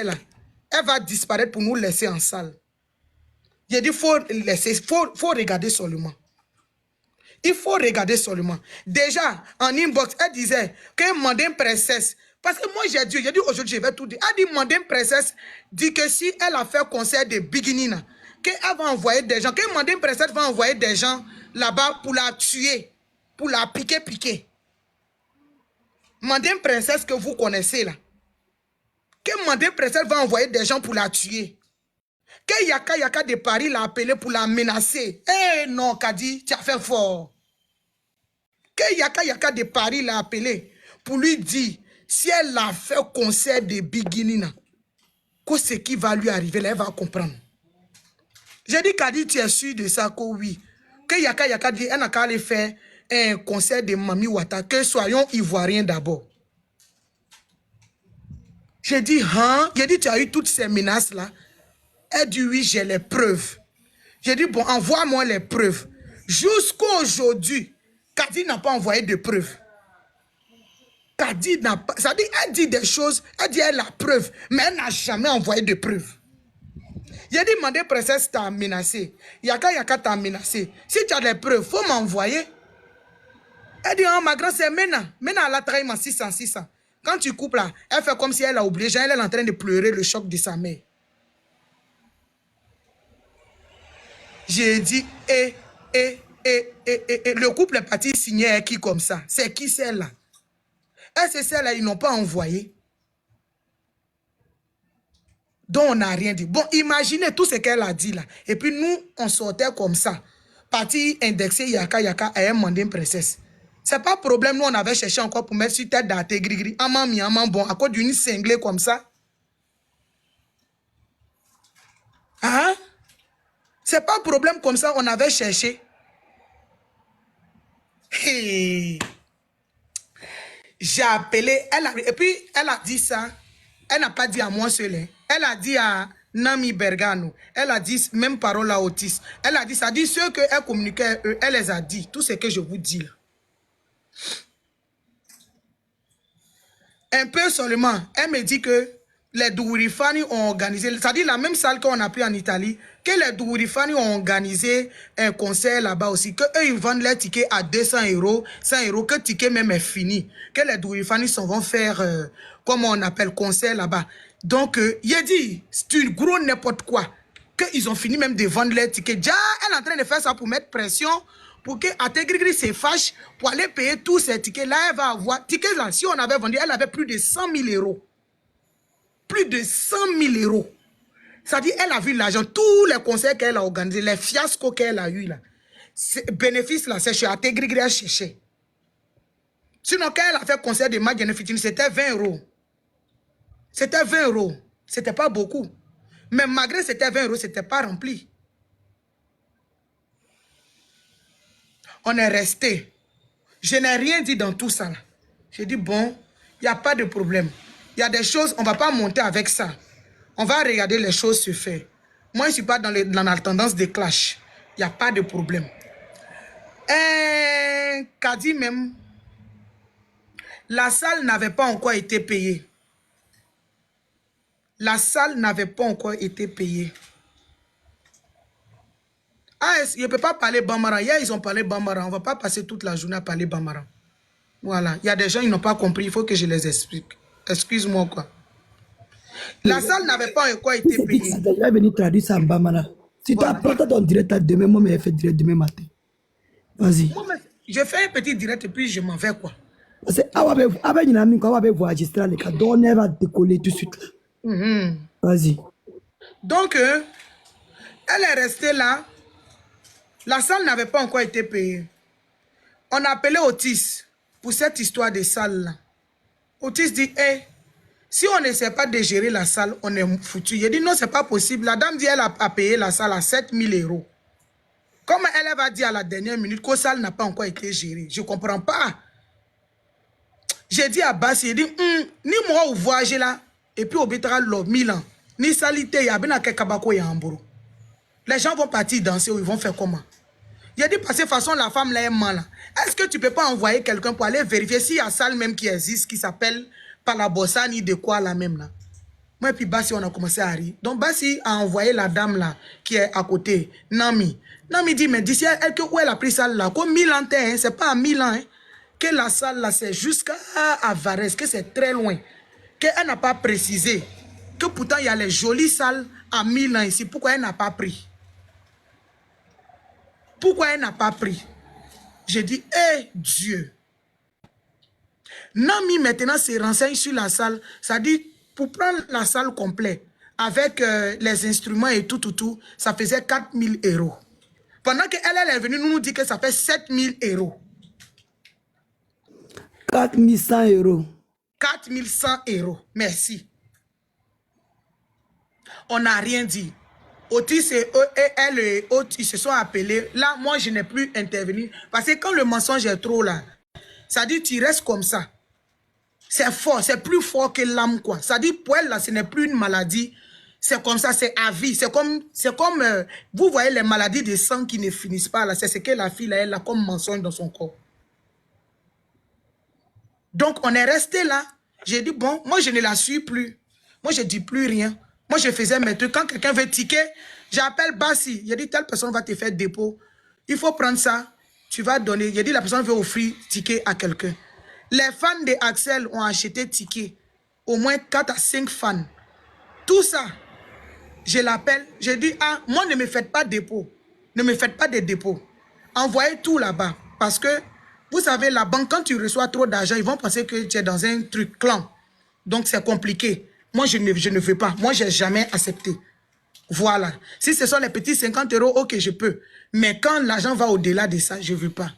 là, elle va disparaître pour nous laisser en salle. J'ai dit, faut regarder seulement. Il faut regarder seulement. Déjà, en inbox, elle disait que Mandem Princesse, parce que moi j'ai dit aujourd'hui, je vais tout dire. Elle dit Mandem Princesse dit que si elle a fait concert de beginning, qu'elle va envoyer des gens, que Mandem Princesse va envoyer des gens là-bas pour la tuer, pour la piquer. Mandem Princesse que vous connaissez là. Que Mandem Princesse va envoyer des gens pour la tuer. Que Yaka de Paris l'a appelé pour la menacer. Eh non, Kadi, tu as fait fort. Que Yaka de Paris l'a appelé pour lui dire, si elle a fait concert de beginning, que ce qui va lui arriver, là, elle va comprendre. J'ai dit, Kadi, tu es sûr de ça, que oui. Que Yaka dit, elle n'a qu'à aller faire un concert de Mami Wata, que soyons ivoiriens d'abord. J'ai dit, hein? J'ai dit, tu as eu toutes ces menaces-là. Elle dit, oui, j'ai les preuves. J'ai dit, bon, envoie-moi les preuves. Jusqu'à aujourd'hui, Kadi n'a pas envoyé de preuves. Kadi n'a pas... Ça dit, elle dit des choses, elle dit, elle a preuve, mais elle n'a jamais envoyé de preuves. J'ai dit, Mandem Princesse t'a menacé. Yaka t'a menacé. Si tu as des preuves, il faut m'envoyer. Elle dit, oh, ma grande sœur, Mena, elle a trahi ma 600. Quand tu coupes là, elle fait comme si elle a oublié. Elle est en train de pleurer le choc de sa mère. J'ai dit, le couple est parti signer qui comme ça? C'est qui celle-là? Et c'est celle-là, ils n'ont pas envoyé. Donc on n'a rien dit. Bon, imaginez tout ce qu'elle a dit là. Et puis nous, on sortait comme ça. Parti indexé Yaka à un Mandem Princesse. C'est pas problème, nous on avait cherché encore pour mettre sur tête d'ate gris-gris. Amant bon, à cause d'une cinglée comme ça. Hein? C'est pas problème comme ça, on avait cherché. Hey. J'ai appelé, et puis elle a dit ça. Elle n'a pas dit à moi seul. Elle a dit à Nami Bergano. Elle a dit même parole à Otis. Elle a dit ça. Dit ceux qu'elle communiquait, elle les a dit. Tout ce que je vous dis là. Un peu seulement, elle me dit que les Douourifani ont organisé, c'est-à-dire la même salle qu'on a pris en Italie, que les Douourifani ont organisé un concert là-bas aussi, que eux ils vendent les tickets à 200 €, 100 €, que le ticket même est fini, que les Douourifani vont faire, comment on appelle, concert là-bas. Donc, il a dit, c'est une gros n'importe quoi, qu'ils ont fini même de vendre les tickets. Déjà, elle est en train de faire ça pour mettre pression, pour que Ategrigri se fâche, pour aller payer tous ces tickets. Là, elle va avoir, tickets là, si on avait vendu, elle avait plus de 100 000 €. Plus de 100 000 €. C'est-à-dire, elle a vu l'argent, tous les concerts qu'elle a organisés, les fiascos qu'elle a eu là. Bénéfice là, c'est chez Ategrigri à chercher. Sinon, quand elle a fait concert de Madjane Fitini, c'était 20 €. C'était 20 €. C'était pas beaucoup. Mais malgré c'était 20 €, c'était pas rempli. On est resté. Je n'ai rien dit dans tout ça. J'ai dit, bon, il n'y a pas de problème. Il y a des choses, on ne va pas monter avec ça. On va regarder les choses se faire. Moi, je ne suis pas dans la tendance de clash. Il n'y a pas de problème. Kadi même, la salle n'avait pas encore été payée. La salle n'avait pas encore été payée. Ah, je ne peux pas parler Bambara. Hier, ils ont parlé Bambara. On ne va pas passer toute la journée à parler Bambara. Voilà. Il y a des gens qui n'ont pas compris. Il faut que je les explique. Excuse-moi, quoi. La salle n'avait pas encore été payée. Je vais venir traduire ça en Bambara. Si tu apprends ton direct à demain, moi, je vais faire direct demain matin. Vas-y. Je fais un petit direct et puis je m'en vais, quoi. Parce que avec une amie, quand on va enregistrer les cas, on va décoller tout de suite. Vas-y. Donc, elle est restée là. La salle n'avait pas encore été payée. On a appelé Otis pour cette histoire de salle-là. Otis dit, hey, si on n'essaie pas de gérer la salle, on est foutu. Il dit, non, c'est pas possible. La dame dit, elle a payé la salle à 7 000 €. Comme elle va dire à la dernière minute que la salle n'a pas encore été gérée. Je ne comprends pas. J'ai dit à Bassi, il dit, ni moi au voyage là, et puis au Bétral, Milan, ni salité, il y a bien un kabako et un bourreau. Les gens vont partir danser ou ils vont faire comment? Il a dit, parce que de toute façon, la femme là est mal. Est-ce que tu ne peux pas envoyer quelqu'un pour aller vérifier s'il y a une salle même qui existe, qui s'appelle Palabossani de quoi là même là? Moi, et puis Bassi, on a commencé à rire. Donc, Bassi a envoyé la dame là, qui est à côté, Nami. Nami dit, mais d'ici, où elle a pris ça là? Comme Milan, hein, c'est pas à Milan, hein, que la salle là, c'est jusqu'à Varese, que c'est très loin. Qu'elle n'a pas précisé que pourtant, il y a les jolies salles à Milan ici. Pourquoi elle n'a pas pris? Pourquoi elle n'a pas pris? J'ai dit, eh Dieu. Nami maintenant se renseigne sur la salle. Ça dit, pour prendre la salle complète, avec les instruments et tout, ça faisait 4 000 €. Pendant qu'elle est venue nous dire que ça fait 7 000 €. 4 100 €. 4 100 €. Merci. On n'a rien dit. Otis et elle et autres, ils se sont appelés. Là, moi, je n'ai plus intervenu. Parce que quand le mensonge est trop là, ça dit, tu restes comme ça. C'est fort, c'est plus fort que l'âme, quoi. Ça dit, pour elle, là, ce n'est plus une maladie. C'est comme ça, c'est à vie. C'est comme vous voyez les maladies de sang qui ne finissent pas, là. C'est ce que la fille, là, elle a comme mensonge dans son corps. Donc, on est resté là. J'ai dit, bon, moi, je ne la suis plus. Moi, je ne dis plus rien. Moi, je faisais mes trucs. Quand quelqu'un veut ticket, j'appelle Bassi. Il a dit, telle personne va te faire dépôt. Il faut prendre ça. Tu vas donner. Il a dit, la personne veut offrir ticket à quelqu'un. Les fans de Axel ont acheté ticket. Au moins 4 à 5 fans. Tout ça, je l'appelle. Je dis, ah, moi, ne me faites pas dépôt. Ne me faites pas de dépôt. Envoyez tout là-bas. Parce que, vous savez, la banque, quand tu reçois trop d'argent, ils vont penser que tu es dans un truc clan. Donc, c'est compliqué. Moi, je ne veux pas. Moi, je n'ai jamais accepté. Voilà. Si ce sont les petits 50 €, ok, je peux. Mais quand l'argent va au-delà de ça, je ne veux pas.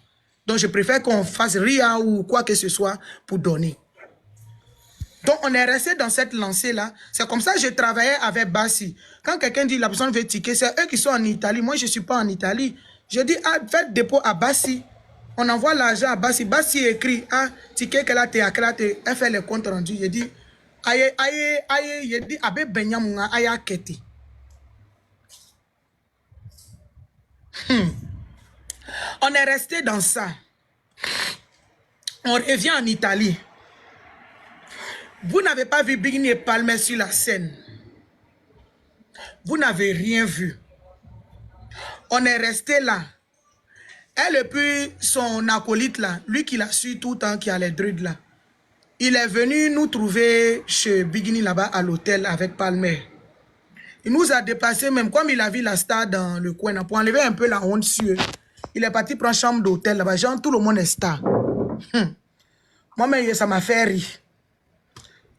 Donc, je préfère qu'on fasse RIA ou quoi que ce soit pour donner. Donc, on est resté dans cette lancée-là. C'est comme ça que je travaillais avec Bassi. Quand quelqu'un dit la personne veut ticket, c'est eux qui sont en Italie. Moi, je ne suis pas en Italie. Je dis, ah, faites dépôt à Bassi. On envoie l'argent à Bassi. Bassi écrit, ah, ticket qu'elle a été accraté. Elle fait le compte rendu. Je dis, aïe, aïe, aïe, je dis, abe benyamunga, aïe, keti. On est resté dans ça. On revient en Italie. Vous n'avez pas vu Bigini et Palmer sur la scène. Vous n'avez rien vu. On est resté là. Elle et puis son acolyte là, lui qui l'a su tout le temps, qui a les druides là. Il est venu nous trouver chez Bigini là-bas à l'hôtel avec Palmer. Il nous a dépassé même comme il a vu la star dans le coin pour enlever un peu la honte sur eux. Il est parti prendre chambre d'hôtel là-bas. Genre tout le monde est star. Moi-même ça m'a fait rire.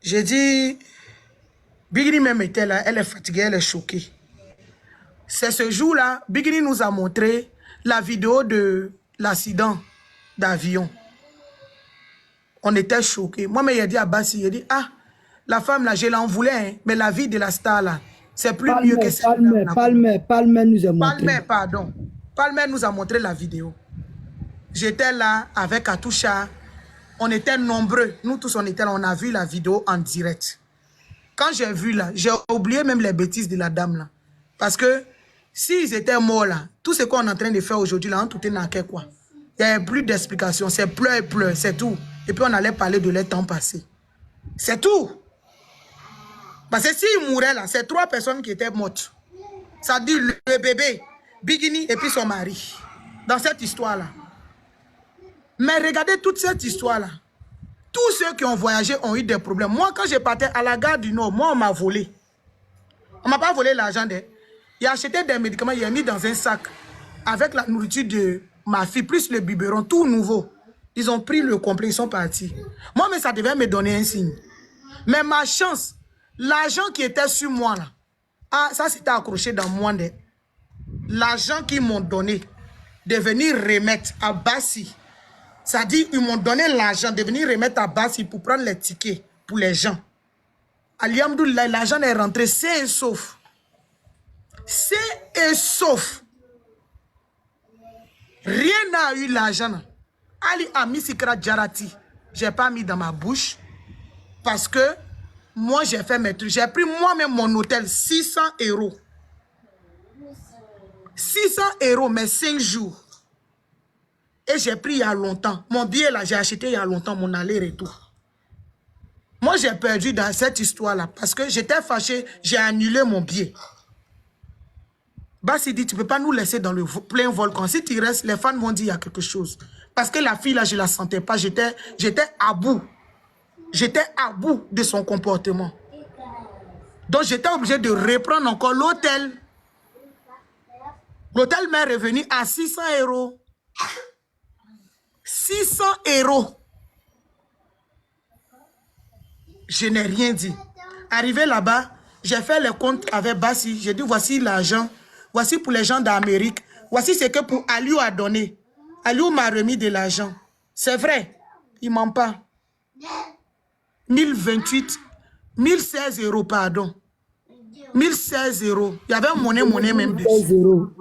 J'ai dit, Bigini même était là, elle est fatiguée, elle est choquée. C'est ce jour-là, Bigini nous a montré la vidéo de l'accident d'avion. On était choqués. Moi-même, il a dit à Bassi, il a dit, ah, la femme là, je l'en voulais, hein, mais la vie de la star là, c'est plus mieux que ça. Palmer nous a montré. Palmer, pardon. Palmer nous a montré la vidéo. J'étais là avec Atoucha. On était nombreux. Nous tous, on était là. On a vu la vidéo en direct. Quand j'ai vu là, j'ai oublié même les bêtises de la dame là. Parce que s'ils étaient morts là, tout ce qu'on est en train de faire aujourd'hui là, tout est naqué quoi. Il n'y a plus d'explication. C'est pleur, c'est tout. Et puis on allait parler de leur temps passé. C'est tout. Parce que s'ils mouraient là, c'est 3 personnes qui étaient mortes. Ça dit le bébé, Bigini et puis son mari. Dans cette histoire là. Mais regardez toute cette histoire-là. Tous ceux qui ont voyagé ont eu des problèmes. Moi, quand je partais à la gare du Nord, moi, on m'a volé. On ne m'a pas volé l'argent. Il a acheté des médicaments, il a mis dans un sac avec la nourriture de ma fille, plus le biberon, tout nouveau. Ils ont pris le complet, ils sont partis. Moi, mais ça devait me donner un signe. Mais ma chance, l'argent qui était sur moi, là, ah, ça c'était accroché dans moi. L'argent qu'ils m'ont donné, de venir remettre à Bassi. Ça dit, ils m'ont donné l'argent de venir remettre à Bassi pour prendre les tickets pour les gens. Alhamdoulilah, l'argent est rentré sain et sauf. Sain et sauf. Rien n'a eu l'argent. Ali a mis Sikra Djarati. Je n'ai pas mis dans ma bouche. Parce que moi, j'ai fait mes trucs. J'ai pris moi-même mon hôtel 600 €. 600 €, mais 5 jours. Et j'ai pris il y a longtemps. Mon billet là, j'ai acheté il y a longtemps, mon aller-retour. Moi, j'ai perdu dans cette histoire-là parce que j'étais fâché, j'ai annulé mon billet. Bassi dit, tu ne peux pas nous laisser dans le plein volcan. Si tu restes, les fans vont dire qu'il y a quelque chose. Parce que la fille, là, je ne la sentais pas. J'étais à bout. J'étais à bout de son comportement. Donc, j'étais obligé de reprendre encore l'hôtel. L'hôtel m'est revenu à 600 €. 600 €. Je n'ai rien dit. Arrivé là-bas, j'ai fait les comptes avec Bassi. J'ai dit, voici l'argent. Voici pour les gens d'Amérique. Voici ce que pour Aliou a donné. Aliou m'a remis de l'argent. C'est vrai. Il ne ment pas. 1028, 1016 €, pardon. 1016 €. Il y avait monnaie même dessus. 16 €.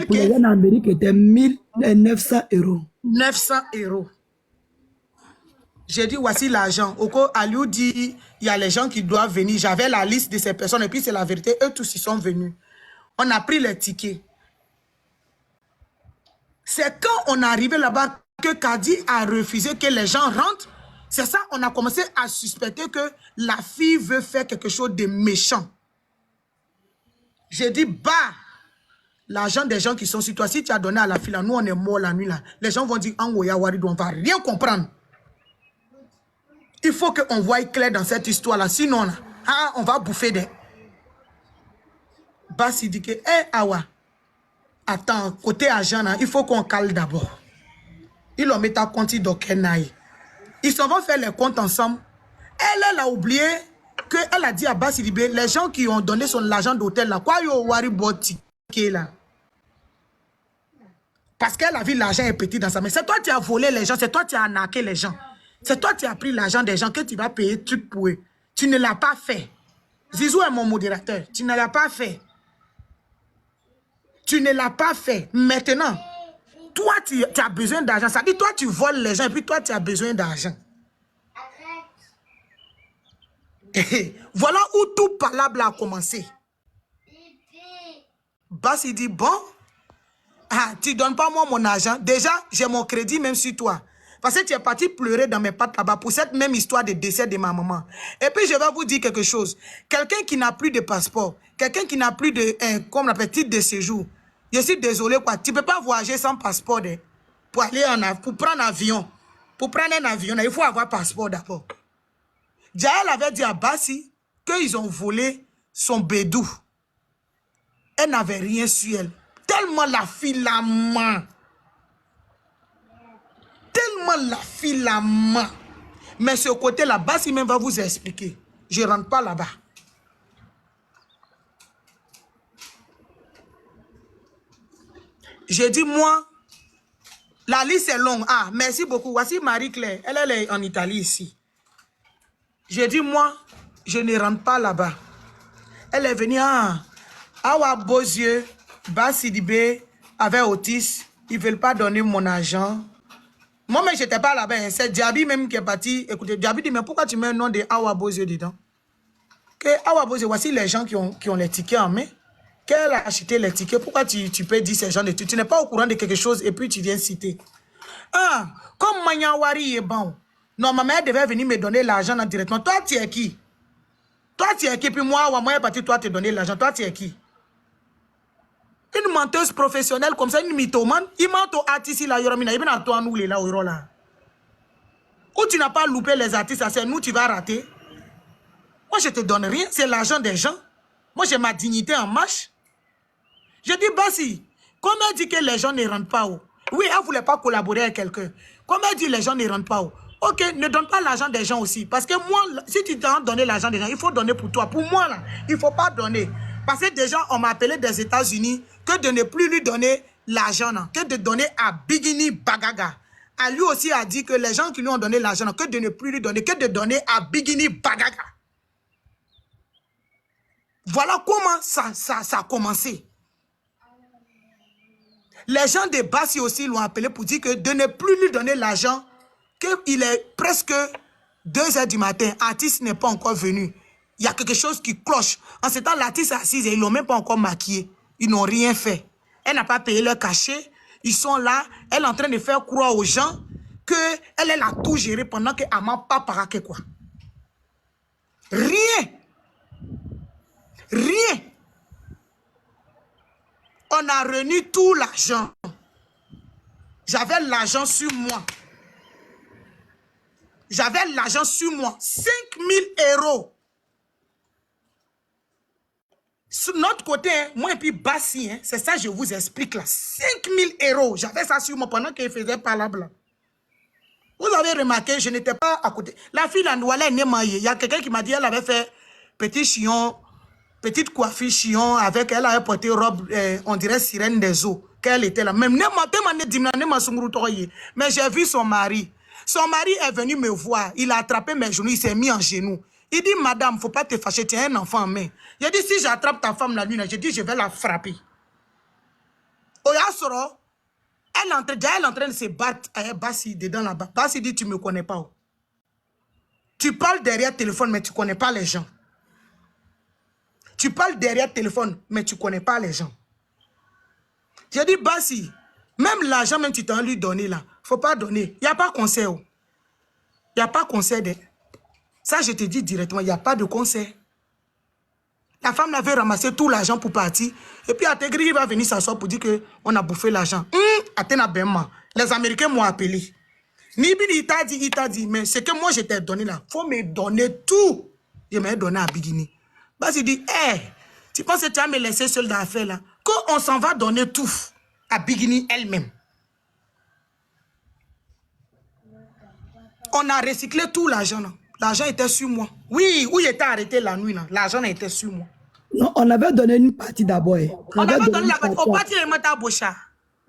Pour les gens d'Amérique, c'était 1900 €. 900 €. J'ai dit, voici l'argent. Oko Aliou dit, il y a les gens qui doivent venir. J'avais la liste de ces personnes et puis c'est la vérité. Eux tous, ils sont venus. On a pris les tickets. C'est quand on est arrivé là-bas que Kadi a refusé que les gens rentrent. C'est ça, on a commencé à suspecter que la fille veut faire quelque chose de méchant. J'ai dit, bah, l'argent des gens qui sont sur toi, si tu as donné à la fille, là, nous on est morts la nuit là. Les gens vont dire, on ne va rien comprendre. Il faut qu'on voie clair dans cette histoire-là. Sinon, là, on va bouffer des... Bassi dit que, Awa, attends, côté argent, là, il faut qu'on cale d'abord. Ils l'ont mis à compte d'Okenaï. Ils s'en vont faire les comptes ensemble. Elle a oublié qu'elle a dit à Bassi Libé, les gens qui ont donné l'argent d'hôtel, là, quoi, yo wari boti là. Parce qu'elle a vu l'argent est petit dans sa main. C'est toi qui as volé les gens, c'est toi qui as arnaqué les gens. C'est toi qui as pris l'argent des gens que tu vas payer truc pour eux. Tu ne l'as pas fait. Zizou est mon modérateur. Tu ne l'as pas fait. Tu ne l'as pas fait. Maintenant, toi, tu as besoin d'argent. Ça dit, toi, tu voles les gens et puis toi, tu as besoin d'argent. Voilà où tout palabre a commencé. Bass, il dit, bon, tu ne donnes pas moi mon argent. Déjà, j'ai mon crédit même sur toi. Parce que tu es parti pleurer dans mes pattes là-bas pour cette même histoire de décès de ma maman. Et puis, je vais vous dire quelque chose. Quelqu'un qui n'a plus de passeport, quelqu'un qui n'a plus de, comme on appelle, titre de séjour. Je suis désolé, quoi. Tu ne peux pas voyager sans passeport pour aller pour prendre un avion. Pour prendre un avion, il faut avoir passeport d'abord. Jaël avait dit à Bassi qu'ils ont volé son bédou. Elle n'avait rien sur elle. Tellement la fille la ment. Tellement la fille la ment. Mais ce côté-là, Bassi même va vous expliquer. Je ne rentre pas là-bas. J'ai dit, moi, la liste est longue. Ah, merci beaucoup. Voici Marie-Claire. Elle est en Italie ici. J'ai dit, moi, je ne rentre pas là-bas. Elle est venue, Awa Bozieux, Bassi Libé, avec Otis. Ils ne veulent pas donner mon argent. Moi, mais je n'étais pas là-bas. C'est Diaby même qui est parti. Écoutez, Diaby dit, mais pourquoi tu mets le nom de Awa Bozieux dedans? Que Awa Bozieux, voici les gens qui ont les tickets en main. Qu'elle a acheté les tickets. Pourquoi tu peux dire ces gens de trucs? Tu n'es pas au courant de quelque chose et puis tu viens citer. Comme Manyawari est bon. Normalement, elle devait venir me donner l'argent directement. Toi, tu es qui? Toi, tu es qui? Puis moi, je suis parti, toi, te donner l'argent. Toi, tu es qui? Une menteuse professionnelle comme ça, une mythomane. Il ment aux artistes là, il vient à toi, nous, là, là. Ou tu n'as pas loupé les artistes, c'est nous, tu vas rater. Moi, je te donne rien. C'est l'argent des gens. Moi, j'ai ma dignité en marche. Je dis, Bassi, comme elle dit que les gens ne rentrent pas où? Oui, elle ne voulait pas collaborer avec quelqu'un. Comme elle dit, les gens ne rentrent pas où? Ok, ne donne pas l'argent des gens aussi. Parce que moi, si tu dois donner l'argent des gens, il faut donner pour toi. Pour moi, là, il ne faut pas donner. Parce que déjà, on m'a appelé des États-Unis que de ne plus lui donner l'argent, que de donner à Bigini Bagaga. À lui aussi a dit que les gens qui lui ont donné l'argent, que de ne plus lui donner, que de donner à Bigini Bagaga. Voilà comment ça a commencé. Les gens de Bassi aussi l'ont appelé pour dire que de ne plus lui donner l'argent, qu'il est presque 2 h du matin, l'artiste n'est pas encore venu. Il y a quelque chose qui cloche. En ce temps, l'artiste est assise et ils ne l'ont même pas encore maquillé. Ils n'ont rien fait. Elle n'a pas payé leur cachet. Ils sont là. Elle est en train de faire croire aux gens qu'elle a tout géré pendant qu'elle n'a pas paraqué quoi. Rien. Rien. On a réuni tout l'argent. J'avais l'argent sur moi. J'avais l'argent sur moi. 5 000 euros. Sur notre côté, hein, moi et puis Bassi, hein, c'est ça que je vous explique là. 5 000 euros. J'avais ça sur moi pendant qu'il faisait parlable. Vous avez remarqué, je n'étais pas à côté. La fille, la Nouala, elle est mariée. Il y a quelqu'un qui m'a dit, elle avait fait petit chignon, petite coiffure chignon, avec elle avait porté robe, on dirait sirène des eaux, qu'elle était là. Même, mais j'ai vu son mari. Son mari est venu me voir. Il a attrapé mes genoux, il s'est mis en genoux. Il dit, madame, il ne faut pas te fâcher, tu as un enfant en main. Il a dit, si j'attrape ta femme la nuit, je dis, je vais la frapper. Oyasoro, elle est en train de se battre avec Bassi dedans là-bas. Bassi dit, tu ne me connais pas. Tu parles derrière le téléphone, mais tu ne connais pas les gens. Tu parles derrière le téléphone, mais tu ne connais pas les gens. J'ai dit, Bassi, même l'argent, même tu t'en lui donner là, il ne faut pas donner. Il n'y a pas conseil. Il n'y a pas conseil. Ça, je te dis directement, il n'y a pas de conseil. La femme avait ramassé tout l'argent pour partir. Et puis, Ategri va venir s'asseoir pour dire qu'on a bouffé l'argent. Les Américains m'ont appelé. Nibini, il t'a dit, mais ce que moi je t'ai donné là, il faut me donner tout. Je m'ai donné à Bigini. Bassi dit, hé, tu penses que tu vas me laisser seul dans l'affaire là? Qu'on s'en va donner tout à Bigini elle-même. On a recyclé tout l'argent là. L'argent était sur moi. Oui, où j'étais arrêté la nuit là, l'argent était sur moi. Non, on avait donné une partie d'abord. On avait donné la partie. Au parti de Mata Bocha.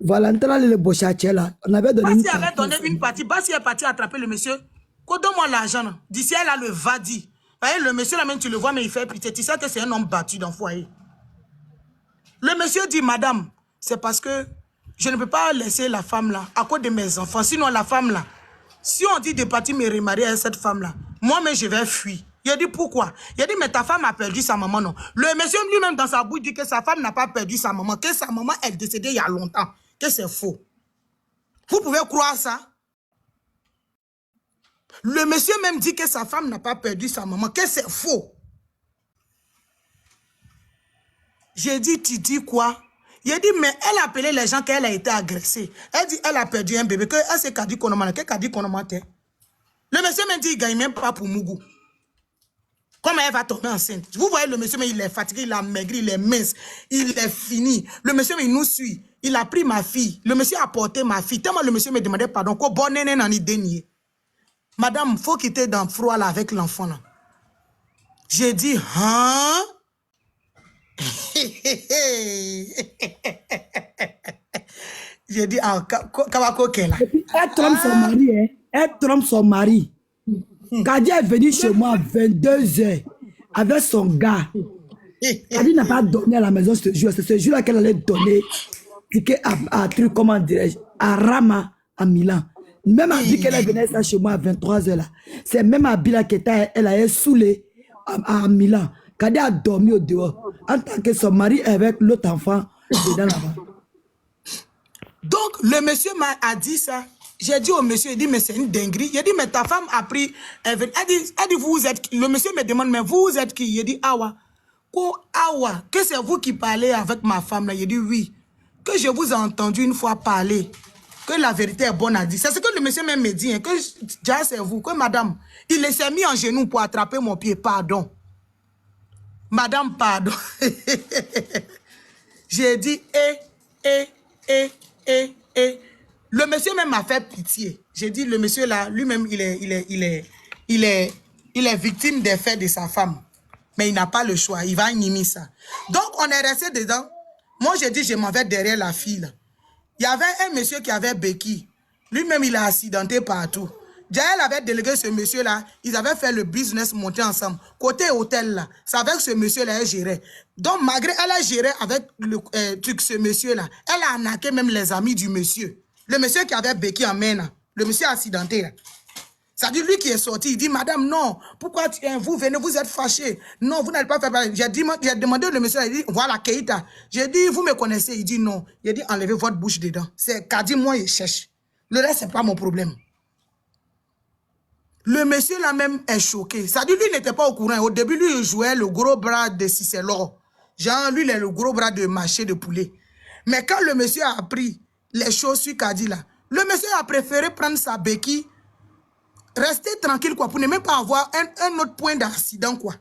Voilà, le Bocha là. On avait donné une partie. Bassi avait donné une partie. Bassi est parti attraper le monsieur. Donne-moi l'argent. D'ici, elle a le vadi. Voyez, le monsieur là même, tu le vois, mais il fait pitié. Tu sais que c'est un homme battu dans le foyer. Le monsieur dit, madame, c'est parce que je ne peux pas laisser la femme là à cause de mes enfants. Sinon, la femme là, si on dit de partir me remarier avec cette femme là, moi-même, je vais fuir. Il a dit pourquoi? Il a dit, mais ta femme a perdu sa maman, non? Le monsieur lui-même dans sa bouche dit que sa femme n'a pas perdu sa maman, que sa maman est décédée il y a longtemps, que c'est faux. Vous pouvez croire ça? Le monsieur même dit que sa femme n'a pas perdu sa maman, que c'est faux. J'ai dit, tu dis quoi? Il a dit, mais elle a appelé les gens qu'elle a été agressée. Elle dit, elle a perdu un bébé, qu'elle s'est dit qu'on a mal, qu'elle a dit qu'on a mal. Le monsieur même dit, il ne gagne même pas pour Mougou. Comment elle va tomber enceinte? Vous voyez le monsieur, mais il est fatigué, il a maigri, il est mince, il est fini. Le monsieur, mais il nous suit. Il a pris ma fille. Le monsieur a porté ma fille. Tellement le monsieur me demandait pardon. Quoi, bon, néné, n'en est dénié. Madame, il faut quitter dans le froid là avec l'enfant là. J'ai dit, hein? J'ai dit, ah, Kawako Kela. Elle trompe son mari, hein? Elle trompe son mari. Kadi est venu chez moi à 22h avec son gars. Kadi n'a pas dormi à la maison ce jour. C'est ce jour-là qu'elle allait donner à truc, comment dirais-je, à Rama, à Milan. Même habit qu'elle venait ça chez moi à 23h là. C'est même habit là qu'elle a saoulé à Milan. Kadi a dormi au dehors. En tant que son mari avec l'autre enfant dedans là-bas. Donc, le monsieur m'a dit ça. J'ai dit au monsieur, il dit, mais c'est une dinguerie. Il a dit, mais ta femme a pris... Elle dit, vous êtes qui? Le monsieur me demande, mais vous êtes qui? Il a dit, Awa. Quoi, Awa? Que c'est vous qui parlez avec ma femme là? Il a dit, oui. Que je vous ai entendu une fois parler. Que la vérité est bonne à dire. C'est ce que le monsieur même me dit. Hein, que déjà c'est vous. Que madame, il s'est mis en genou pour attraper mon pied. Pardon. Madame, pardon. J'ai dit, Le monsieur même m'a fait pitié. J'ai dit, le monsieur là, lui-même, il est victime des faits de sa femme. Mais il n'a pas le choix. Il va nier ça. Donc, on est resté dedans. Moi, j'ai dit, je m'en vais derrière la fille. Là. Il y avait un monsieur qui avait béquille. Lui-même, il a accidenté partout. Jaël avait délégué ce monsieur-là. Ils avaient fait le business monter ensemble. Côté hôtel, là, c'est avec ce monsieur-là, elle gérait. Donc, malgré elle a géré avec ce monsieur-là, elle a arnaqué même les amis du monsieur. Le monsieur qui avait béquille en main, là. Le monsieur accidenté, là. Ça dit lui qui est sorti, il dit, madame, non, pourquoi vous venez, vous êtes fâché. Non, vous n'allez pas faire pareil. J'ai demandé le monsieur, il dit, voilà, Keita. J'ai dit, vous me connaissez? Il dit, non. Il a dit, enlevez votre bouche dedans. C'est Kadi, moi, il cherche. Le reste, c'est pas mon problème. Le monsieur là même est choqué. Ça dit, lui n'était pas au courant. Au début, lui, il jouait le gros bras de Cicelo. Genre, lui, il est le gros bras de marché de poulet. Mais quand le monsieur a appris les choses sur Kadi là, le monsieur a préféré prendre sa béquille, rester tranquille quoi, pour ne même pas avoir un autre point d'accident quoi.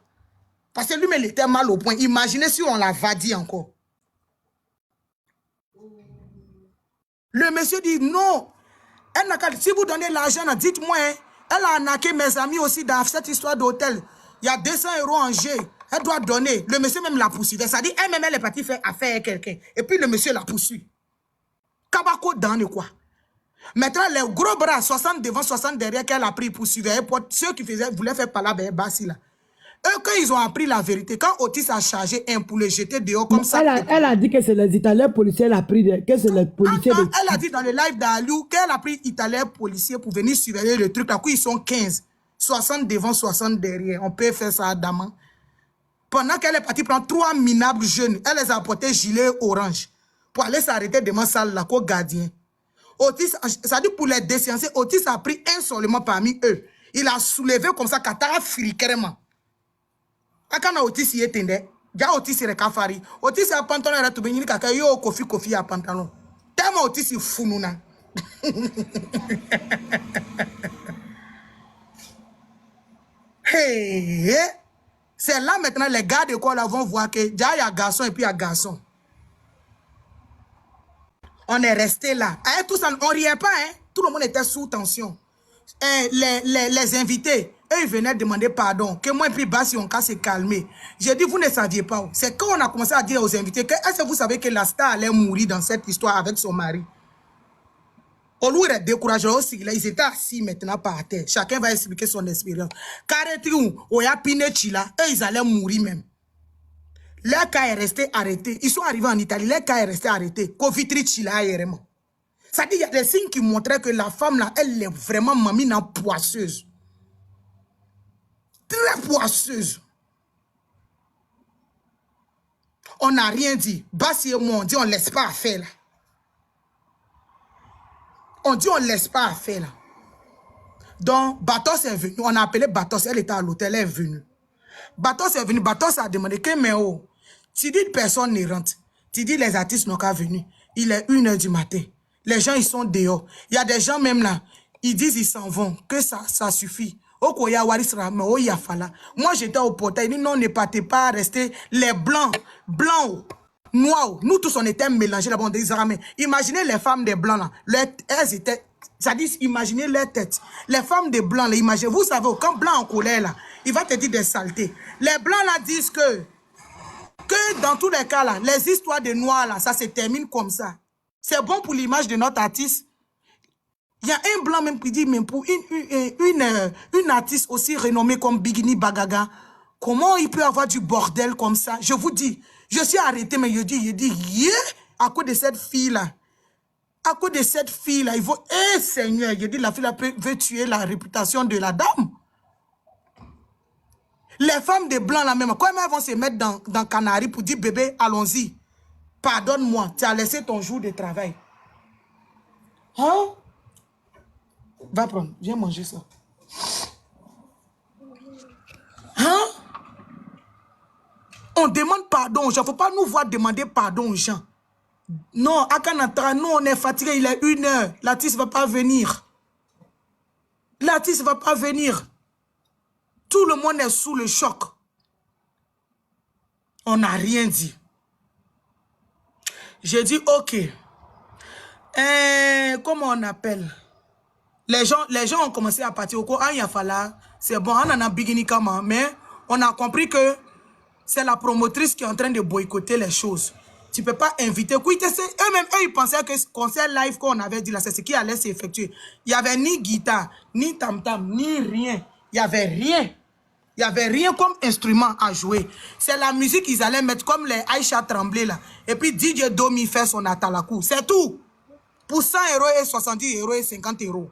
Parce que lui, il était mal au point. Imaginez si on l'a dit encore. Le monsieur dit non. Si vous donnez l'argent, dites-moi, hein, elle a arnaqué mes amis aussi dans cette histoire d'hôtel. Il y a 200 € en jeu. Elle doit donner. Le monsieur même la poursuit. Ça dit, elle-même, elle est partie faire affaire avec quelqu'un. Et puis le monsieur la poursuit. Kabako dans quoi. Maintenant, les gros bras, 60 devant, 60 derrière, qu'elle a pris pour suivre. Ceux qui voulaient faire parler avec Bassi là. Eux, quand ils ont appris la vérité, quand Otis a chargé un pour le jeter dehors comme ça. Elle a dit que c'est les Italiens policiers, elle a pris que c'est les policiers. Elle a dit dans le live d'Aliou qu'elle a pris Italiens policiers pour venir surveiller le truc. Là, où ils sont 15, 60 devant, 60 derrière. On peut faire ça à Daman. Pendant qu'elle est partie prendre 3 minables jeunes, elle les a apporté gilet orange pour aller s'arrêter devant salle là, qu'au gardien. Otis, ça dit pour les décienciers, Otis a pris un seulement parmi eux. Il a soulevé comme ça, Katara friquèrement. Akana Otis y était, ja Otis y kafari. Otis a pantalon à tout bénir kaka yo kofi à pantalon. Tellement Otis y fununa. Hey, c'est là maintenant les gars de quoi là vont voir que déjà il y a garçon et puis il y a garçon. On est resté là. Eh, tout ça, on riait pas, hein. Tout le monde était sous tension. Eh, les invités, eux, ils venaient demander pardon. Que moi et puis Bassi, on s'est calmé. J'ai dit, vous ne saviez pas. C'est quand on a commencé à dire aux invités que est-ce que vous savez que la star allait mourir dans cette histoire avec son mari? On lui a découragé aussi. Ils étaient assis maintenant par terre. Chacun va expliquer son expérience. Carrétriou, Oya Pinechila, eux, ils allaient mourir même. Leur cas est resté arrêté. Ils sont arrivés en Italie. Leur cas est resté arrêté. Covitri Chila, vraiment. Ça dit, il y a des signes qui montraient que la femme là, elle est vraiment mamina poisseuse. Très poisseuse. On n'a rien dit. Bassi et moi, on dit, on ne laisse pas faire là. On dit, on ne laisse pas faire là. Donc, Batos est venu. On a appelé Batos. Elle était à l'hôtel. Elle est venue. Batos est venu. Batos a demandé que, mais oh, tu dis personne ne rentre. Tu dis les artistes n'ont qu'à venir. Il est 1 h du matin. Les gens, ils sont dehors. Il y a des gens même là. Ils disent, ils s'en vont. Que ça suffit. Moi, j'étais au portail. Il dit, non, ne partez pas, restez. Les blancs, noirs. Nous tous, on était mélangés là-bas. On disait, mais imaginez les femmes des blancs là. Elles étaient, ça dit, imaginez leur tête. Les femmes des blancs là, imaginez. Vous savez, quand blanc en colère là, il va te dire des saletés. Les blancs là disent que dans tous les cas là, les histoires de noirs là, ça se termine comme ça. C'est bon pour l'image de notre artiste. Il y a un blanc même qui dit, même pour une artiste aussi renommée comme Bigini Bagaga, comment il peut avoir du bordel comme ça? Je vous dis, je suis arrêté, mais je dis, yeah, à cause de cette fille-là. À cause de cette fille-là, il faut, eh Seigneur, je dis, la fille veut tuer la réputation de la dame. Les femmes de blanc là même, comment elles vont se mettre dans Canary pour dire, bébé, allons-y. Pardonne-moi, tu as laissé ton jour de travail. Hein? Va prendre, viens manger ça. Hein? On demande pardon aux gens. Il ne faut pas nous voir demander pardon aux gens. Non, Akanatra, nous on est fatigué, il est 1 h. L'artiste ne va pas venir. L'artiste ne va pas venir. Tout le monde est sous le choc. On n'a rien dit. J'ai dit, ok. Comment on appelle? Les gens ont commencé à partir au cours. C'est bon, on en a beginning comment, mais on a compris que c'est la promotrice qui est en train de boycotter les choses. Tu ne peux pas inviter. Eux-mêmes, ils pensaient que ce concert live qu'on avait dit là, c'est ce qui allait s'effectuer. Il n'y avait ni guitare, ni tam-tam, ni rien. Il n'y avait rien. Il n'y avait rien comme instrument à jouer. C'est la musique qu'ils allaient mettre comme les Aïcha Tremblay là. Et puis DJ Domi fait son atalakou. C'est tout. Pour 100 € et 70 € et 50 €.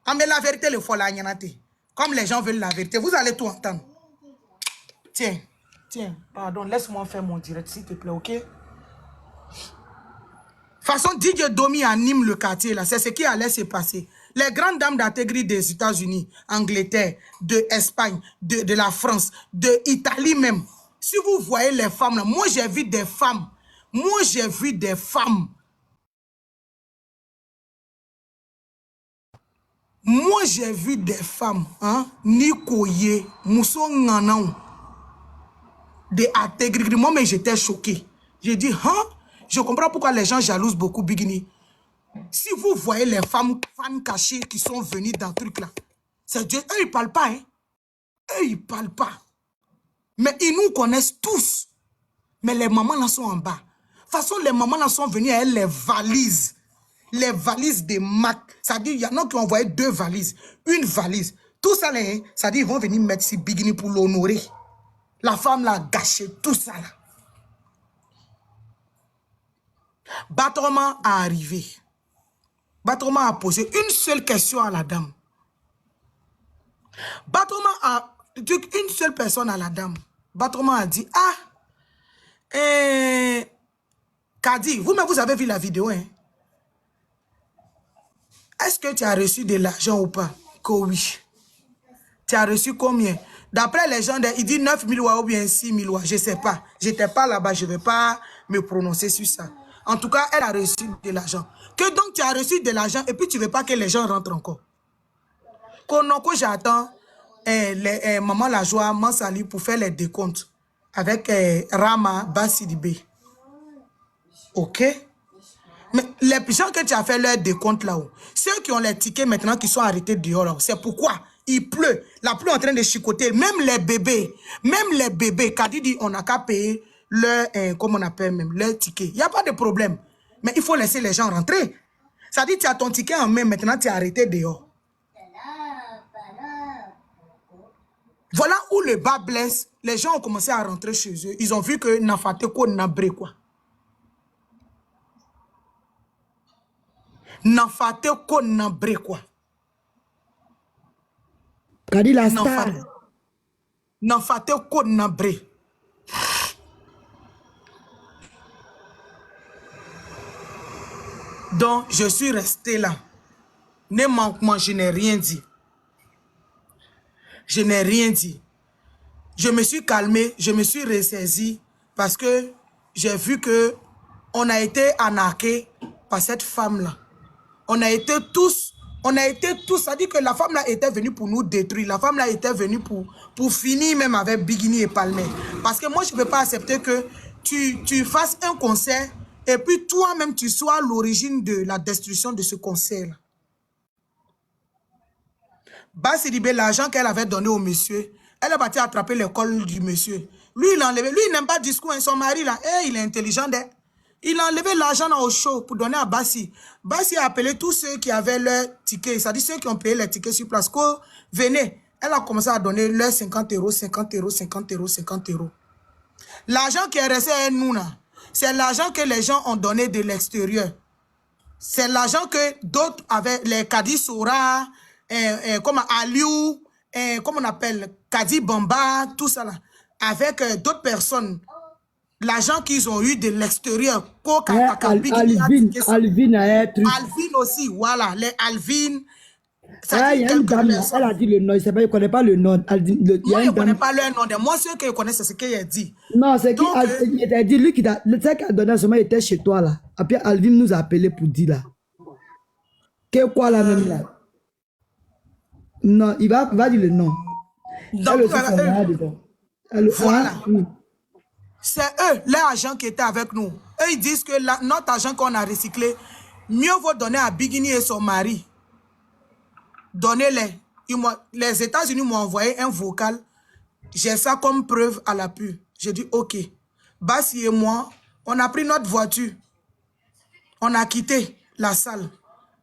Ah, mais la vérité, le faut la gnagnate. Comme les gens veulent la vérité, vous allez tout entendre. Tiens, pardon, laisse-moi faire mon direct, s'il te plaît, ok? De toute façon, DJ Domi anime le quartier, là. C'est ce qui allait se passer. Les grandes dames d'intégrer des États-Unis, Angleterre, de Espagne, de la France, de Italie même. Si vous voyez les femmes, là, moi j'ai vu des femmes. Moi j'ai vu des femmes. Moi j'ai vu des femmes. Hein? Nikoye, Mousso Nanaou. De intégrer. Moi mais j'étais choqué. J'ai dit, hein? Je comprends pourquoi les gens jalousent beaucoup Bigini. Si vous voyez les femmes cachées qui sont venues dans le truc là, c'est Dieu. Eux, ils ne parlent pas. Hein? Eux, ils ne parlent pas. Mais ils nous connaissent tous. Mais les mamans là sont en bas. De toute façon, les mamans là sont venues avec les valises. Les valises de Mac. C'est-à-dire, il y en a qui ont envoyé 2 valises. Une valise. Tout ça, là, hein, c'est-à-dire, ils vont venir mettre si Bigini pour l'honorer. La femme l'a gâché, tout ça là. Batroman a arrivé. Batroman a posé une seule question à la dame. Batroman a dit une seule personne à la dame. Batroman a dit, ah, Kadi, vous-même vous avez vu la vidéo, hein? Est-ce que tu as reçu de l'argent ou pas? Que oui. Tu as reçu combien? D'après les gens, ils disent 9 000 ou bien 6 000 je ne sais pas. Je n'étais pas là-bas, je ne vais pas me prononcer sur ça. En tout cas, elle a reçu de l'argent. Que donc tu as reçu de l'argent et puis tu ne veux pas que les gens rentrent encore. Konoko, j'attends Maman La Joie, Mansali pour faire les décomptes avec Rama Bassidibé. Ok? Mais les gens que tu as fait leur décompte là-haut, ceux qui ont les tickets maintenant qui sont arrêtés dehors là, c'est pourquoi il pleut. La pluie est en train de chicoter. Même les bébés, Kadi dit on n'a qu'à payer leur, comment on appelle même, leur ticket. Il n'y a pas de problème. Mais il faut laisser les gens rentrer. Ça dit tu as ton ticket en main, maintenant tu es arrêté dehors. Voilà où le bas blesse. Les gens ont commencé à rentrer chez eux. Ils ont vu que Nafateko Nabré quoi. Nafateko Nabré quoi. Kadi la star. Nafateko Nabré. Donc, je suis resté là. Ne manquement, je n'ai rien dit. Je n'ai rien dit. Je me suis calmé, je me suis ressaisi parce que j'ai vu que on a été arnaqués par cette femme-là. On a été tous, ça dit que la femme-là était venue pour nous détruire. La femme-là était venue pour finir même avec Bigini et Palmer. Parce que moi, je ne peux pas accepter que tu fasses un concert et puis toi-même, tu sois à l'origine de la destruction de ce concert-là. Bassidibé, l'argent qu'elle avait donné au monsieur, elle est partie attraper l'école du monsieur. Lui, il a enlevé. Lui, il n'aime pas de discours. Hein, son mari, là, il est intelligent. Hein. Il a enlevé l'argent au show pour donner à Bassi. Bassi a appelé tous ceux qui avaient leur ticket. C'est-à-dire ceux qui ont payé les tickets sur place. Quand venez, elle a commencé à donner leurs 50 €, 50 €, 50 €, 50 €. L'argent qui est resté à nous, c'est l'argent que les gens ont donné de l'extérieur. C'est l'argent que d'autres avaient, les Kadi Sora, comme Aliou, comme on appelle, Kadi Bamba, tout ça là, avec d'autres personnes. L'argent qu'ils ont eu de l'extérieur. Alvin a truc. Alvin aussi, voilà, les Alvin. Il y a une dame, elle a dit le nom, je ne connais pas le nom. Moi, je ne connais pas le nom de moi, ceux que je connais, c'est ce qu'il a dit. Non, c'est qu'il a dit, lui qui a donné ce moment, il était chez toi là. Et puis Alvin nous a appelé pour dire là. Que quoi là même là? Non, il va dire le nom. Donc, voilà. C'est eux, l'argent qui était avec nous. Eux, ils disent que notre argent qu'on a recyclé, mieux vaut donner à Bigini et son mari. Donnez-les. Les États-Unis m'ont envoyé un vocal. J'ai ça comme preuve à l'appui. J'ai dit, ok. Bassi et moi, on a pris notre voiture. On a quitté la salle.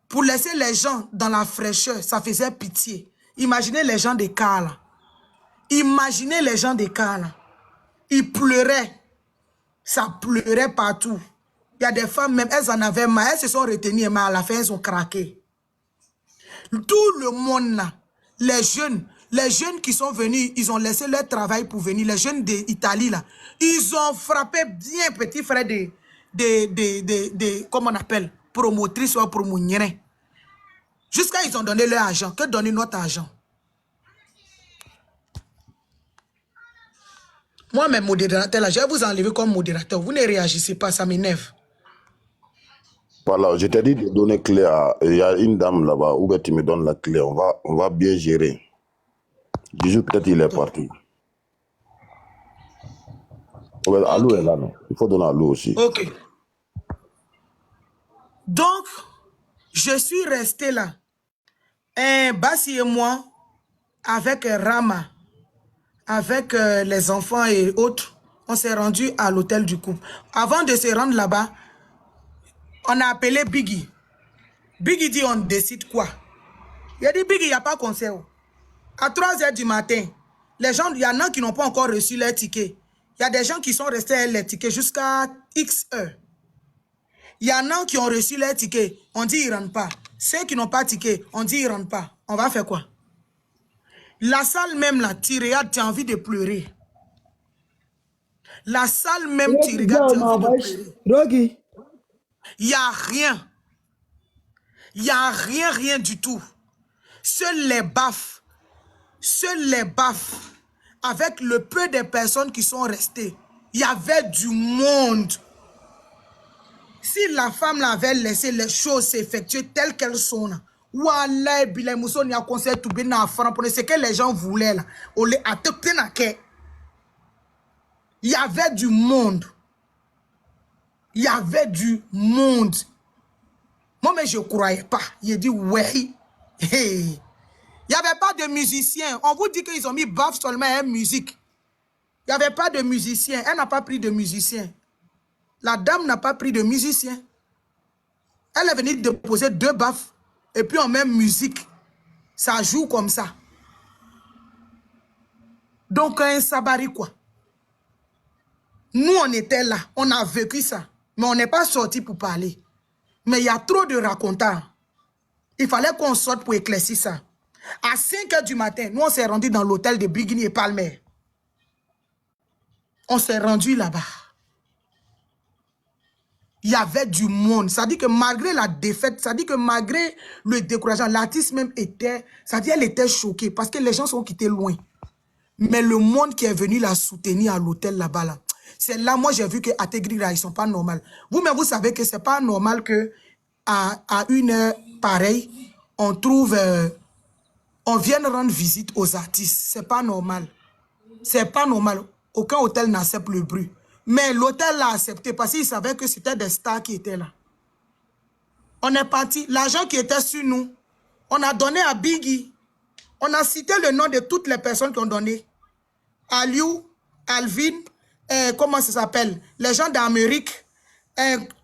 Pour laisser les gens dans la fraîcheur, ça faisait pitié. Imaginez les gens des cars là. Imaginez les gens des cars là. Ils pleuraient. Ça pleurait partout. Il y a des femmes, même elles en avaient marre. Elles se sont retenues, mais à la fin, elles ont craqué. Tout le monde là, les jeunes qui sont venus, ils ont laissé leur travail pour venir. Les jeunes d'Italie là, ils ont frappé bien petit frère comment on appelle, promotrice ou promounière. Jusqu'à ils ont donné leur argent. Que donner notre argent? Moi, mes modérateurs, là, je vais vous enlever comme modérateur. Vous ne réagissez pas, ça m'énerve. Voilà, je t'ai dit de donner clé à... Il y a une dame là-bas, où tu me donnes la clé, on va bien gérer. Jésus, peut-être il est parti. Ouais, Alou est là, non? Il faut donner à Alou aussi. Ok. Donc, je suis resté là. Bassi et moi, avec Rama, avec les enfants et autres, on s'est rendu à l'hôtel du couple. Avant de se rendre là-bas, on a appelé Biggie. Biggie dit, on décide quoi? Il a dit, Biggie, il n'y a pas concert. À 3 h du matin, les gens, il y en a qui n'ont pas encore reçu leur ticket. Il y a des gens qui sont restés à les tickets jusqu'à X heures. Il y en a qui ont reçu leur ticket. On dit, ils ne rentrent pas. Ceux qui n'ont pas ticket, on dit, ils ne rentrent pas. On va faire quoi? La salle même, là, tu regardes, tu as envie de pleurer. La salle même, tu regardes, tu as envie de pleurer. Rogi. Il n'y a rien. Il n'y a rien, rien du tout. Seuls les baffes, avec le peu de personnes qui sont restées, il y avait du monde. Si la femme l'avait laissé les choses s'effectuer telles qu'elles sont là, Wallah, c'est que les gens voulaient là. Il y avait du monde. Il y avait du monde. Moi, mais je ne croyais pas. Il a dit, ouais. Hey. Il n'y avait pas de musicien. On vous dit qu'ils ont mis baf seulement à musique. Il n'y avait pas de musicien. Elle n'a pas pris de musicien. La dame n'a pas pris de musicien. Elle est venue déposer 2 baffes. Et puis on met musique. Ça joue comme ça. Donc un sabari quoi. Nous on était là. On a vécu ça. Mais on n'est pas sorti pour parler. Mais il y a trop de racontants. Il fallait qu'on sorte pour éclaircir ça. À 5 h du matin, nous on s'est rendu dans l'hôtel de Bigini et Palmer. On s'est rendu là-bas. Il y avait du monde. Ça dit que malgré la défaite, ça dit que malgré le découragement, l'artiste même était, ça dit elle était choquée parce que les gens sont quittés loin. Mais le monde qui est venu la soutenir à l'hôtel là-bas, là, c'est là, moi j'ai vu que à Tegrira, ils sont pas normaux. Vous-même, vous savez que c'est pas normal que à une heure pareille, on trouve, on vienne rendre visite aux artistes. C'est pas normal. C'est pas normal. Aucun hôtel n'accepte le bruit. Mais l'hôtel l'a accepté parce qu'il savait que c'était des stars qui étaient là. On est parti. L'argent qui était sur nous, on a donné à Biggie. On a cité le nom de toutes les personnes qui ont donné. Aliou, Alvin, comment ça s'appelle? Les gens d'Amérique.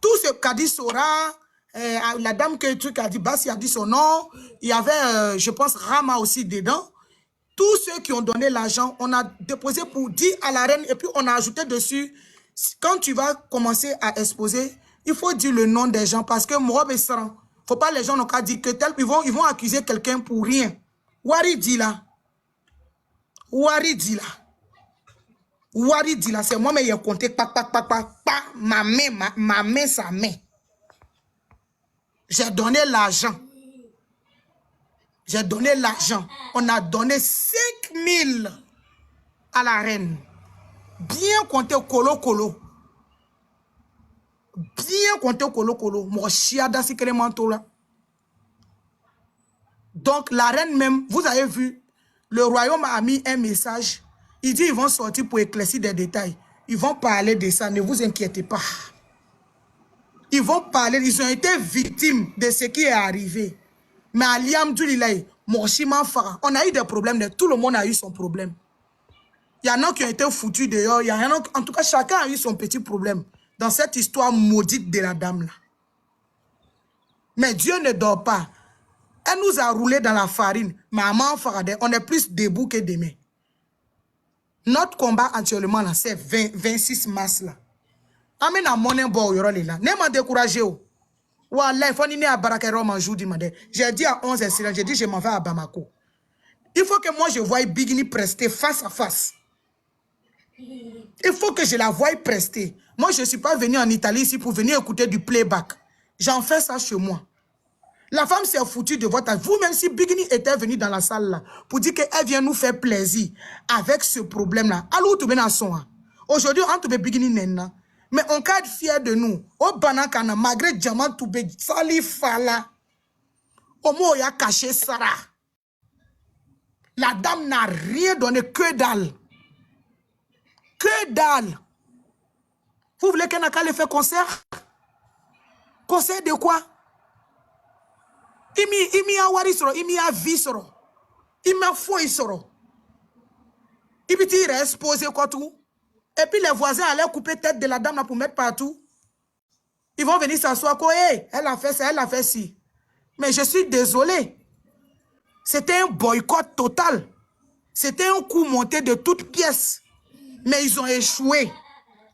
Tout ce qu'a dit Sora, la dame que truc a dit, Bassi a dit son nom. Il y avait, je pense, Rama aussi dedans. Tous ceux qui ont donné l'argent, on a déposé pour dire à la reine et puis on a ajouté dessus. Quand tu vas commencer à exposer, il faut dire le nom des gens parce que moi, il ne faut pas les gens n'ont qu'à dire que tel, ils vont accuser quelqu'un pour rien. Wari dit là. Wari dit là. Wari dit là, c'est moi, mais il a compté, ma main, sa main. J'ai donné l'argent. J'ai donné l'argent. On a donné 5 000 à la reine. Bien compté colo. Bien compté colo. Mon chiada si manteau là. Donc la reine même, vous avez vu, le royaume a mis un message. Il dit ils vont sortir pour éclaircir des détails. Ils vont parler de ça, ne vous inquiétez pas. Ils vont parler, ils ont été victimes de ce qui est arrivé. Mais Alhamdoulilah, on a eu des problèmes, tout le monde a eu son problème. Il y en a qui ont été foutus dehors, il y en a, en tout cas chacun a eu son petit problème dans cette histoire maudite de la dame là. Mais Dieu ne dort pas. Elle nous a roulé dans la farine. Maman Faradeh, on est plus debout que demain. Notre combat actuellement là, c'est 26 mars là. Amen à mon embo yorole là. Ne m'a découragé. Wallah, il faut ni à Barakero manjou di mande. J'ai dit à 11 h, j'ai dit je m'en vais à Bamako. Il faut que moi je voie Bigini prester face à face. Il faut que je la voie prester. Moi je ne suis pas venu en Italie ici pour venir écouter du playback. J'en fais ça chez moi. La femme s'est foutue de votre âge. Vous-même, si Bigini était venu dans la salle là, pour dire qu'elle vient nous faire plaisir avec ce problème-là, alors tu à son. Aujourd'hui, on te Bigini nena. Mais on peut être fier de nous. Au banakana, malgré Diamant Toubé, Sali Fala, Omo ya caché Sarah. La dame n'a rien donné, que dalle. Que dalle. Vous voulez qu'elle n'a qu'à le faire concert? Concert de quoi? Imi a wari soro, imi a vie soro, imi a foi soro. Ibi ti exposé quoi tout. Et puis les voisins allaient couper tête de la dame là pour mettre partout. Ils vont venir s'asseoir quoi, hey, elle a fait ça, elle a fait ci. Mais je suis désolé. C'était un boycott total. C'était un coup monté de toutes pièces. Mais ils ont échoué.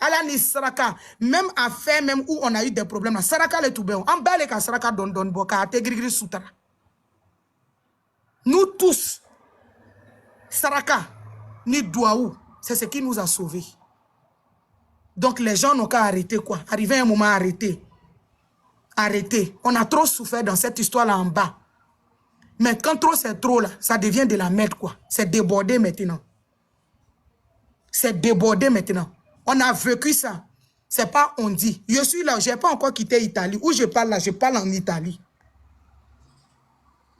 Alani Saraka, même affaire même où on a eu des problèmes. Saraka le tout bien. En bas les cas Saraka don boka ate grigri soutara. Nous tous, Saraka, ni Douaou, c'est ce qui nous a sauvés. Donc les gens n'ont qu'à arrêter quoi. Arrivé un moment arrêter. Arrêter. On a trop souffert dans cette histoire là en bas. Mais quand trop c'est trop là, ça devient de la merde quoi. C'est débordé maintenant. C'est débordé maintenant. On a vécu ça. C'est pas on dit. Je suis là, je n'ai pas encore quitté l'Italie. Où je parle là, je parle en Italie.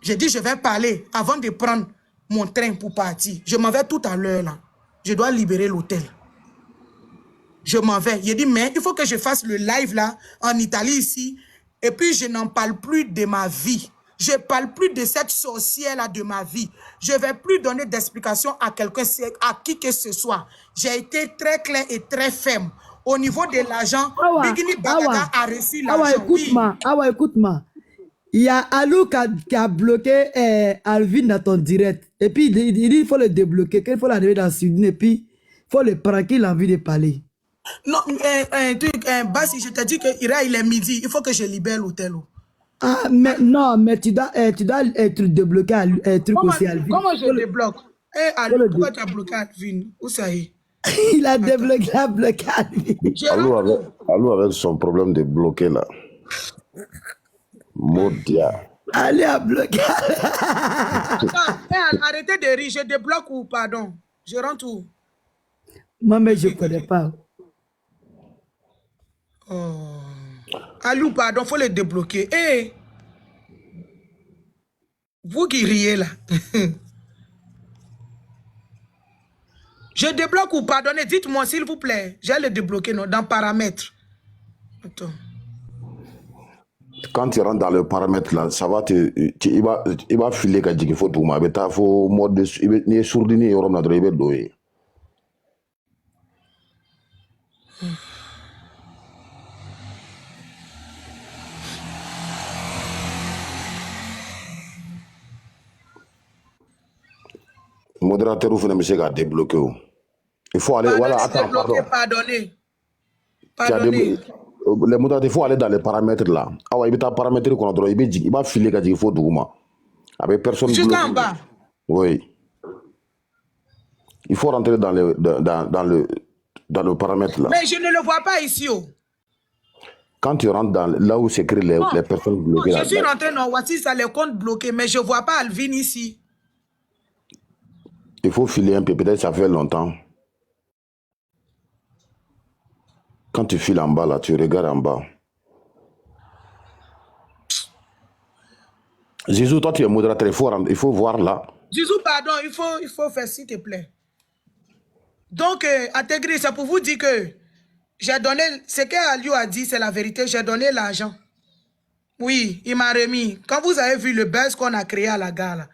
J'ai dit, je vais parler avant de prendre mon train pour partir. Je m'en vais tout à l'heure là. Je dois libérer l'hôtel. Je m'en vais. J'ai dit, mais il faut que je fasse le live là, en Italie ici. Et puis, je n'en parle plus de ma vie. Je ne parle plus de cette sorcière-là de ma vie. Je ne vais plus donner d'explication à quelqu'un, à qui que ce soit. J'ai été très clair et très ferme. Au niveau de l'argent, Bigini Bagaga a reçu l'argent. Écoute-moi. Il y a Alou qui a bloqué Alvin dans ton direct. Et puis, il dit qu'il faut le débloquer, qu'il faut l'arriver dans Sudine. Et puis, il faut le prendre qu'il a envie de parler. Non, Bassi, je te dis qu'il est midi. Il faut que je libère l'hôtel. Ah, mais non, mais tu dois être débloqué un truc aussi, Alvin. Comment je débloque? Alvin, pourquoi tu as bloqué Alvin? Où ça est? Il a débloqué Alvin. Allô avec son problème de bloquer là. Modia. Allez à bloquer. Arrêtez de rire, je débloque ou pardon? Je rentre où? Moi, mais je ne connais pas. Oh. Alou, pardon, il faut le débloquer. Hey. Vous qui riez là. Je débloque ou pardonnez, dites-moi s'il vous plaît. J'ai le débloquer non, dans paramètres. Attends. Quand tu rentres dans le paramètre là, ça va il va filer quand il faut tout ma beta faut mode ni sourdini et on a drivé doé. Modérateur, vous venez me débloquer. Il faut aller, Pardonnez, voilà, attends, pardon. Pardonnez. Pardonnez. Les modérateurs, il faut aller dans les paramètres là. Ah ouais, il y a des paramètres qu'on a droit, il va filer quand il faut tout ma. Avec personne. Jusqu'en bas. Oui. Il faut rentrer dans le paramètre là. Mais je ne le vois pas ici. Oh. Quand tu rentres dans là où s'écrit les personnes bloquées. Je suis rentré dans voici ça les comptes bloqués, mais je ne vois pas Alvin ici. Il faut filer un peu, peut-être ça fait longtemps. Quand tu files en bas là, tu regardes en bas. Jésus, toi tu es modérateur, il faut voir là. Jésus, pardon, il faut faire s'il te plaît. Donc, Atégri, c'est pour vous dire que j'ai donné, ce qu'Aliou a dit, c'est la vérité, j'ai donné l'argent. Oui, il m'a remis. Quand vous avez vu le buzz qu'on a créé à la gare, là,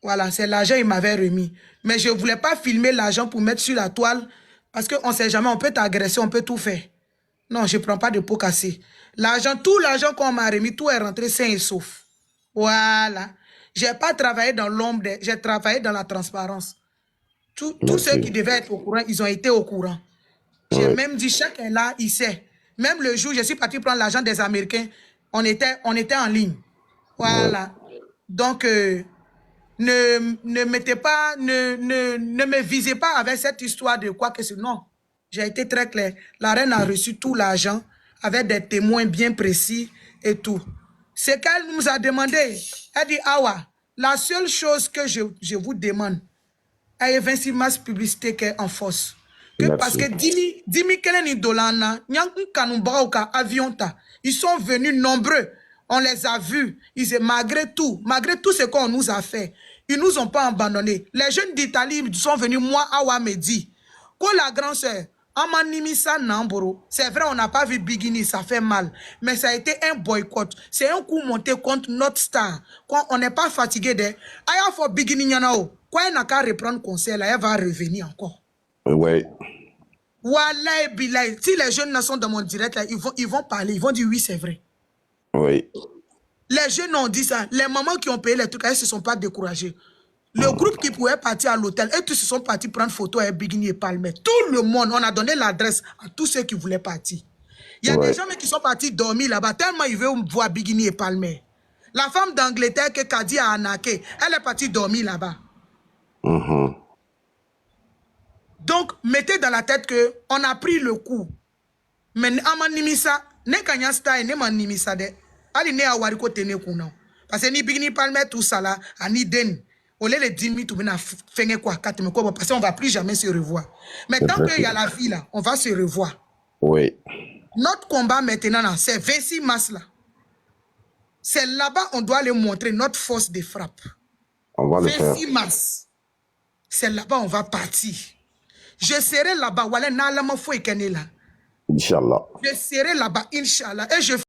voilà, c'est l'argent qu'il m'avait remis. Mais je ne voulais pas filmer l'argent pour mettre sur la toile, parce qu'on ne sait jamais, on peut t'agresser, on peut tout faire. Non, je ne prends pas de pot cassé. L'argent, tout l'argent qu'on m'a remis, tout est rentré sain et sauf. Voilà. Je n'ai pas travaillé dans l'ombre, j'ai travaillé dans la transparence. Tous ceux qui devaient être au courant, ils ont été au courant. J'ai même dit, chacun là, il sait. Même le jour, je suis parti prendre l'argent des Américains, on était en ligne. Voilà. Donc, ne mettez pas, ne me visez pas avec cette histoire de quoi que ce soit. Non. J'ai été très clair. La reine a reçu tout l'argent avec des témoins bien précis et tout. C'est qu'elle nous a demandé. Elle dit, Awa, la seule chose que je vous demande, est 26 mars publicité en force. Que parce que 10 000 kelen dolana, avion ta. Ils sont venus nombreux. On les a vus. Malgré tout ce qu'on nous a fait, ils nous ont pas abandonnés. Les jeunes d'Italie sont venus, moi, Awa me dit, quand la grande sœur, c'est vrai, on n'a pas vu Bigini, ça fait mal. Mais ça a été un boycott. C'est un coup monté contre notre star. Quand on n'est pas fatigué de... Aya for Bigini Nyanao. Quand elle n'a qu'à reprendre conseil, là, elle va revenir encore. Oui. Wallahi billahi. Si les jeunes sont dans mon direct, là, ils vont parler. Ils vont dire oui, c'est vrai. Oui. Les jeunes ont dit ça. Les mamans qui ont payé les trucs, elles ne se sont pas découragées. Le groupe qui pouvait partir à l'hôtel, et tous se sont partis prendre photo avec Bigini et Palmer. Tout le monde, on a donné l'adresse à tous ceux qui voulaient partir. Il y a des gens qui sont partis dormir là-bas, tellement ils veulent voir Bigini et Palmer. La femme d'Angleterre que Kadi a anaqué, elle est partie dormir là-bas. Donc, mettez dans la tête qu'on a pris le coup. Mais Amanimisa, ne kanyasta ne manimisa de. Ali ne awariko tene kuno. Parce que ni Bigini Palmer tout ça là, ani den. On les 10 000 tout bien faire quoi, 4 000 quoi, parce qu'on va plus jamais se revoir. Mais tant qu'il y a la vie là, on va se revoir. Oui. Notre combat maintenant, c'est 26 mars là. C'est là-bas on doit aller montrer notre force de frappe. On va le faire. 26 mars. C'est là-bas on va partir. Je serai là-bas. Voilà, Inch'Allah. Je serai là-bas, Inch'Allah. Et je